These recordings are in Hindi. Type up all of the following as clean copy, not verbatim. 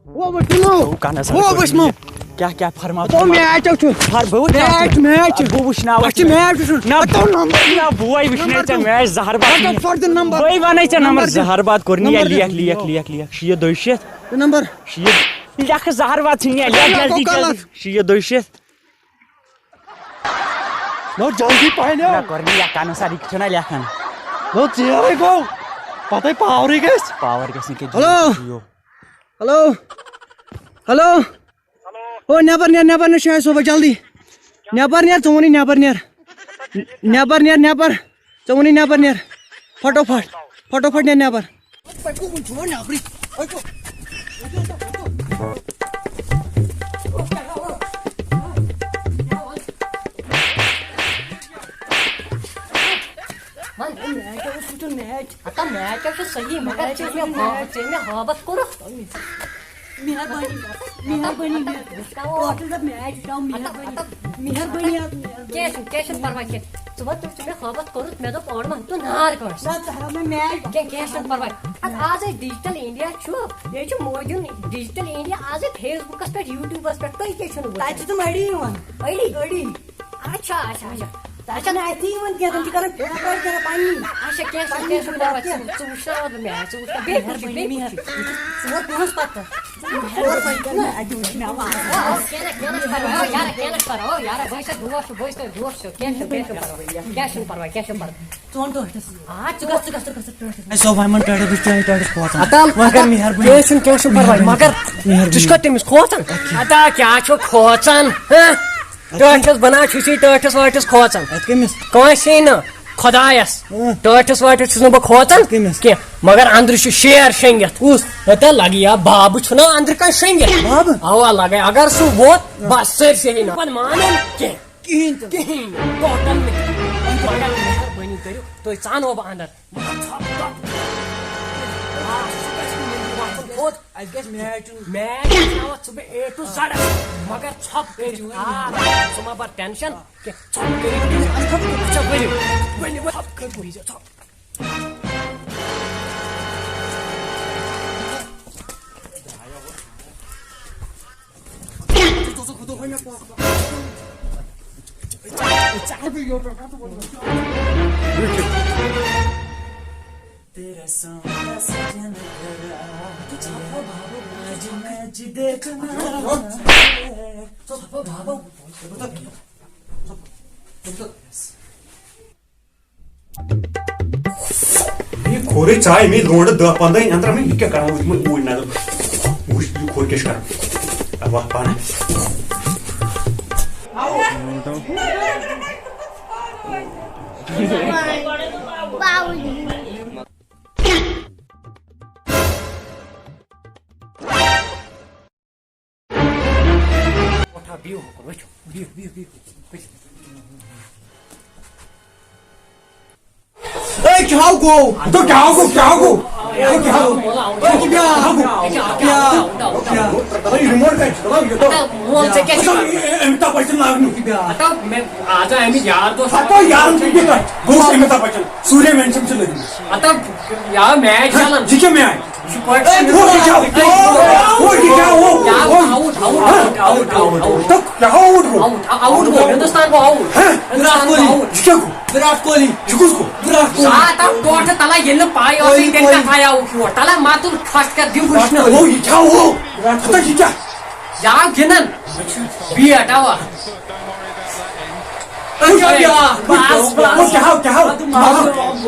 वो बटलो वो बसमो क्या क्या फरमा तो मैच छु हर बहुत मैच वो वुशना अच्छे मैच छु ना तो नंबर ना बुआई वुशने च मैच जहरबाद फॉर द नंबर बुआई वनै च नंबर जहरबाद करनी लिख लिख लिख लिख शीय 200 नंबर शीय लिख जहरबाद छिन लिख जल्दी जल्दी शीय 200 नो जल्दी पाइने ना करनी या कानो सारी छना लेखन नो जेरे गो पतै पावर गेस के हेलो हेलो हेलो ओ नेबर नेर शायद सोबा जल्दी नेबर नेर चौनी नेबर नेर चौनी नेबर नेर फटोफट नेबर सही मगर हवाबत करो मेहरबानी कैशन परवाह के सुबह तुम हवाबत करो मैं तो और मन तो नार कर कैशन परवाह आज डिजिटल इंडिया छु ये छु मॉडर्न डिजिटल इंडिया आज फेसबुक पे यूट्यूब पे कई के छु ताच तुम अडी अच्छा अच्छा ना आई थिंक वन के तुम कर पानी अच्छा कैशन परवाह चूषा मैं चूषा मेहरबानी सुबह पहुंच पाता खुदायस टर्टस वाटस न खोचन कह मगर अंदर शेर शेंगत लगे बाब अंदर का शेंगत हवा लगे अगर सह वोत बस सर से मानन मेहरबानी करो तुम चानो बह अंदर मैच सुबह A to Z मगर छप सुमा पर टेंशन के छप अच्छा तेरा सोना सजन आज मैच देखना ये खोरे चाय में रोड 10-15 अंदर में क्या करा मैं वो ना वो खोर के कर अब पाना view क्या हो तो क्या हो रिमोट का अमिताभ बच्चन आता मैं आजा यार तो अमिताभ बच्चन सूर्य मेंशन से लगी आता यार मैच चलन जी क्या मैं आउट हिंदुस्तान को आउट विराट कोहली तला ये पाई तला मातुर फर्स्ट कर दियो या गिनन बी हटावा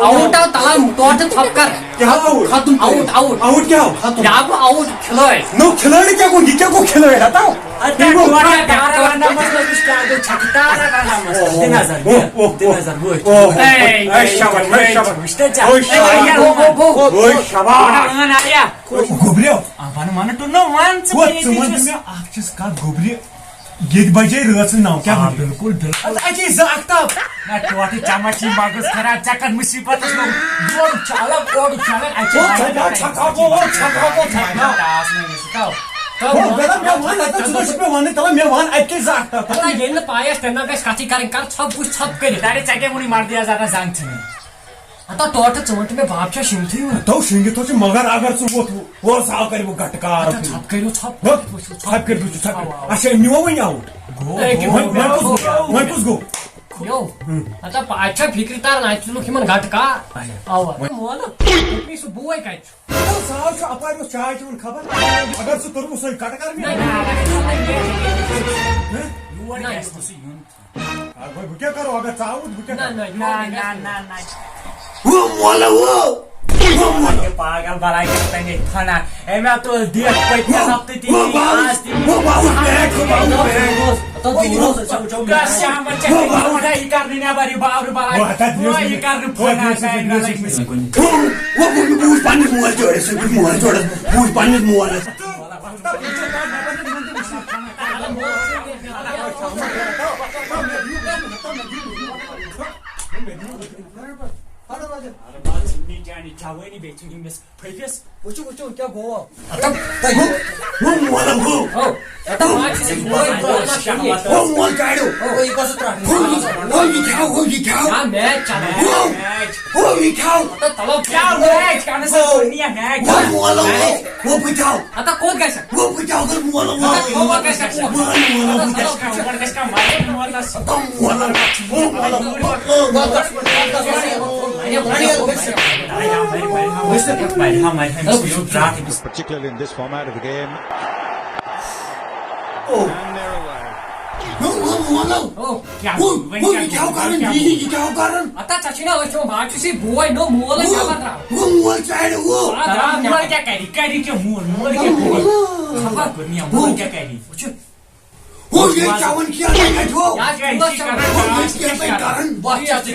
आउट तला टोट थपकर खत्म आउट क्या हो आउट खिलाड़ी नो खिलाड़ी क्या को खिलाड़ी बताओ ये बजे रच नाव क्या बिल्कुल अजी जागताब ना टोटी चमची मगज खराब चक्कर मुसीबत नो जोर चालक ओड चालक अच्छा छका को छका तास में निसताव मे वन अके जाट ये पायस तेना गस कथी करें कर छप कुछ छप कर दारे चके मुनी मार दिया जाना जान छे आता टोट चमट में बाप छ सिंथी तो सिंगे तो मगर अगर सु वो साव कर वो गटकार छप करो छप छप कर दु छप अच्छा नियो वही आउट मैं कुछ गो यो आता पाछा फिक्री तार नाचलो खिमन घटका आवा मोल इतनी सु बुई काय तो साव छ अपार वो चाय छ खबर अगर सु तरु सो गटकार में यू आर गेस तो सी भाई क्या करो अगर चाव बुके ना वो मोला वो ये पागल बलाई करते नहीं खाना ए मैं तो देख पैसा सबते ती आज ती वो बाबू बैग तो दूर से चल का श्याम बच्चे मोड़ा ही करने ना बारी बावर बलाई वो ये करने फोना है वो बूज पानी मुआल जोड़े से मुआल जोड़े बूज पानी मुआल Jawani between him is previous. What क्या गो वो मोला वो आता माच से बुई वो मोल काडो ओ ये कसो त्रा वो ये खाओ या मैच चला वो ये खाओ आता तलो क्या मैच करने से दुनिया मैच वो मोला वो बुझाओ आता कोद कैसा वो बुझाओ कर मोला वो कैसा ऊपर किसका मारे मोला वो मोला particularly in this format of the game. Oh. And they're away. वो क्या कारण जी क्या कारण आता चचिना वो माच से बुई नो मोल क्या कर रहा वो मोल चाहे वो मोल क्या करी के मोल क्या करी खबर दुनिया मोल क्या करी वो ये चावन किया नहीं वो यार ये कारण बच्चा जी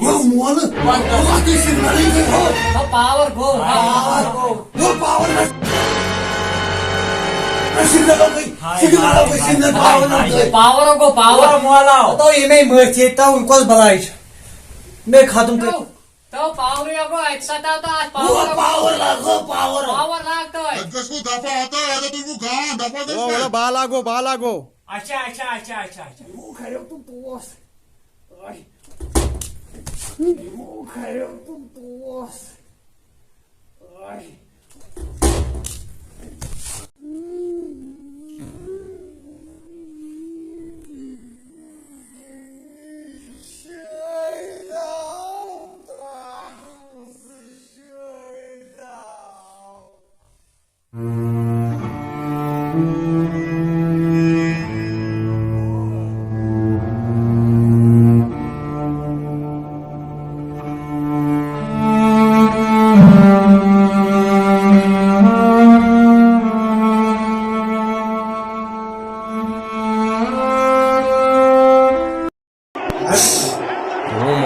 वो मोल वो आगे से नहीं हो पावर गो वो पावर सिग्नल पावर को पावर मोला तो ये मैं मरते ता उनको बलाई मैं खत्म कर तो पावर को अच्छा था तो आज वो पावर लागो पावर लागतो है इसको दफा आता है तो तुमको कहां दफा Oh, well, balago. अच्छा वो खरे तुम बॉस आई वो खरे तुम बॉस आई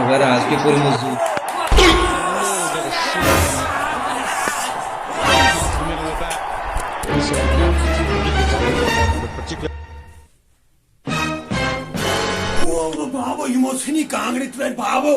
मगर आज की पूरी मजदूर वो बाबो इमोशनी कांग्रेस पे बाबो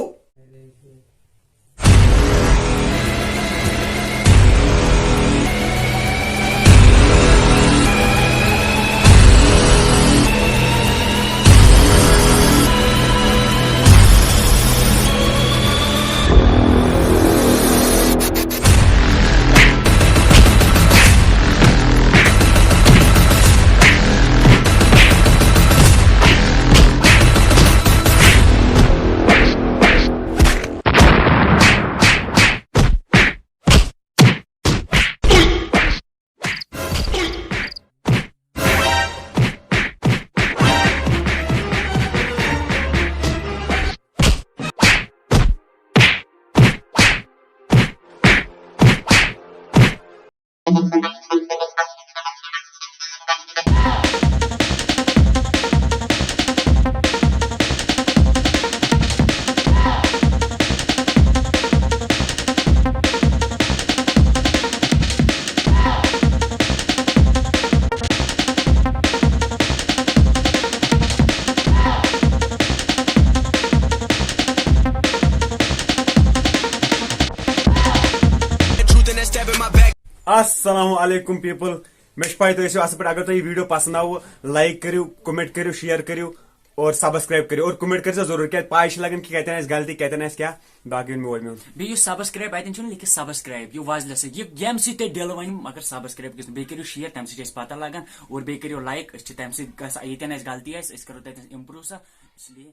Assalamu alaikum people. मे पाई तुम अस पे अगर तुम वीडियो पसंद आव लाइक करो कमेंट करो शेयर करो और सब्सक्राइब करो और कमेंट कर जरूर क्या पाई लगन कि कतन गलती कतन क्या बाकी मोल मोल बे सब्सक्राइब अतन लिखित सब्सक्राइब यह वाजल से यम सत दिल वन मगर सब्सक्राइब गो बे करो शेयर तम सत पता लगा और बे करो लाइक तम सत यन गलती करो तम इम्प्रूव सा इसलिए